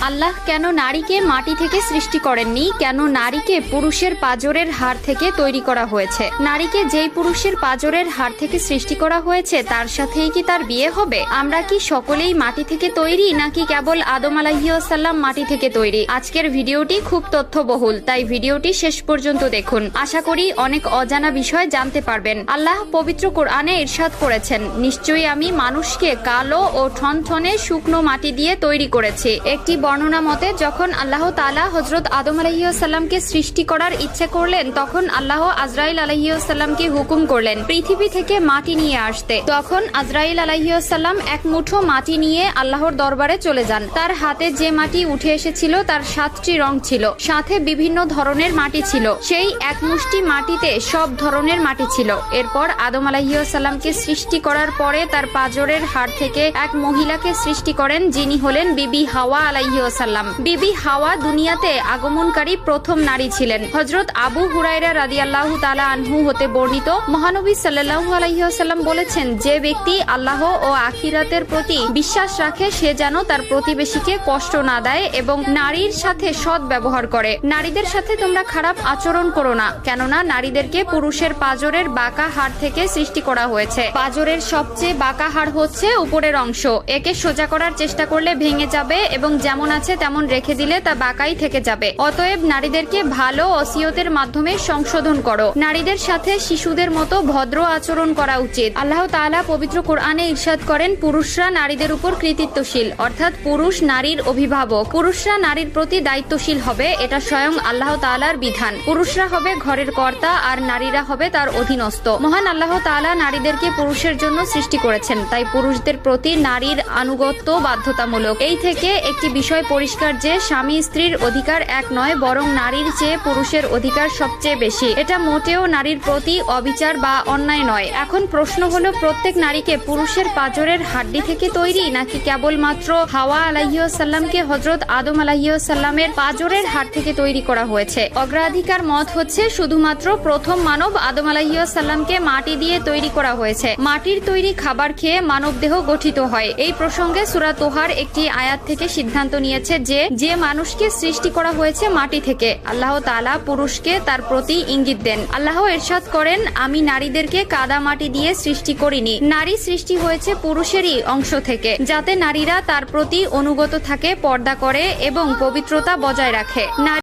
আল্লাহ কেন নারীকে মাটি থেকে সৃষ্টি করেননি? কেন নারীকে পুরুষের পাঁজরের হাড় থেকে তৈরি করা হয়েছে? নারীকে যেই পুরুষের পাঁজরের হাড় থেকে সৃষ্টি করা হয়েছে তার সাথেই কি তার বিয়ে হবে? আমরা কি সকলেই মাটি থেকে তৈরি, নাকি কেবল আদম আলাইহিসসালাম মাটি থেকে তৈরি? আজকের ভিডিওটি খুব তথ্যবহুল, তাই ভিডিওটি শেষ পর্যন্ত দেখুন। আশা করি অনেক অজানা বিষয় জানতে পারবেন। আল্লাহ পবিত্র কোরআনে ইরশাদ করেছেন, নিশ্চয়ই আমি মানুষকে কালো ও ঠনঠনে শুকনো মাটি দিয়ে তৈরি করেছি। একটি বর্ণনা মতে যখন আল্লাহ তাআলা হযরত আদম আলাইহিসসালামকে সৃষ্টি করার ইচ্ছে করলেন, তখন আল্লাহ আজরাইল আলাইহিসসালামকে হুকুম করলেন পৃথিবী থেকে মাটি নিয়ে আসতে। তখন আজরাইল আলাইহিসসালাম এক মুঠো মাটি নিয়ে আল্লাহর দরবারে চলে যান। তার হাতে যে মাটি উঠে এসেছিল তার 7টি রং ছিল, সাথে বিভিন্ন ধরনের মাটি ছিল। সেই এক মুষ্টি মাটিতে সব ধরনের মাটি ছিল। এরপর আদম আলাইহিসসালামকে সৃষ্টি করার পরে তার পাঁজরের হাড় থেকে এক মহিলাকে সৃষ্টি করেন, যিনি হলেন বিবি হাওয়া আলাইহিসসালাম। বিবি হাওয়া দুনিয়াতে আগমনকারী প্রথম নারী ছিলেন। হযরত আবু হুরায়রা রাদিয়াল্লাহু তাআলা আনহু হতে বর্ণিত, মহানবী সাল্লাল্লাহু আলাইহি ওয়াসাল্লাম বলেছেন, যে ব্যক্তি আল্লাহ ও আখিরাতের প্রতি বিশ্বাস রাখে সে যেন তার প্রতিবেশীকে কষ্ট না দেয় এবং নারীর সাথে সৎ ব্যবহার করে। নারীদের সাথে তোমরা খারাপ আচরণ করো না, কেননা নারীদেরকে পুরুষের পাঁজরের বাঁকা হাড় থেকে সৃষ্টি করা হয়েছে। পাঁজরের সবচেয়ে বাঁকা হাড় হচ্ছে উপরের অংশ। একে সোজা করার চেষ্টা করলে ভেঙে যাবে এবং যেমন আছে তেমন রেখে দিলে তা বাঁকাই থেকে যাবে। অতএব নারীদেরকে ভালো ওসিয়তের মাধ্যমে সংশোধন করো। নারীদের সাথে শিশুদের মতো ভদ্র আচরণ করা উচিত। আল্লাহ তাআলা পবিত্র কোরআনে ইরশাদ করেন, পুরুষরা নারীদের উপর কৃতিত্বশীল, অর্থাৎ পুরুষ নারীর অভিভাবক। পুরুষরা নারীর প্রতি দায়িত্বশীল হবে, এটা স্বয়ং আল্লাহ তাআলার বিধান। পুরুষরা হবে ঘরের কর্তা আর নারীরা হবে তার অধীনস্থ। মহান আল্লাহ তাআলা নারীদেরকে পুরুষের জন্য সৃষ্টি করেছেন, তাই পুরুষদের প্রতি নারীর আনুগত্য বাধ্যতামূলক। এই থেকে একটি বিষয় পরিষ্কার যে স্বামী স্ত্রীর অধিকার এক নয়, বরং নারীর চেয়ে পুরুষের অধিকার সবচেয়ে বেশি। এটা মোটেও নারীর প্রতি অবিচার বা অন্যায় নয়। এখন প্রশ্ন হলো, প্রত্যেক নারীকে পুরুষের পাঁজরের হাড্ডি থেকে তৈরি, নাকি কেবলমাত্র হাওয়া আলাইহিসসালামকে হযরত আদম আলাইহিসসালামের পাঁজরের হাড় থেকে তৈরি করা হয়েছে? অগ্রাধিকার মত হচ্ছে শুধুমাত্র প্রথম মানব আদম আলাইহিসসালামকে মাটি দিয়ে তৈরি করা হয়েছে। মাটির তৈরি খাবার খেয়ে মানব দেহ গঠিত হয়। এই প্রসঙ্গে সূরা তোহার একটি আয়াত থেকে সিদ্ধান্ত নিয়েছে যে মানুষকে সৃষ্টি করা হয়েছে মাটি থেকে, আল্লাহ তাআলা পুরুষকে তার প্রতি ইঙ্গিত দেন। আল্লাহ ইরশাদ করেন, আমি নারীদেরকে কাদা মাটি দিয়ে সৃষ্টি করিনি। নারী সৃষ্টি হয়েছে পুরুষেরই অংশ থেকে, যাতে নারীরা তার প্রতি অনুগত থাকে, পর্দা করে এবং পবিত্রতা বজায় রাখে।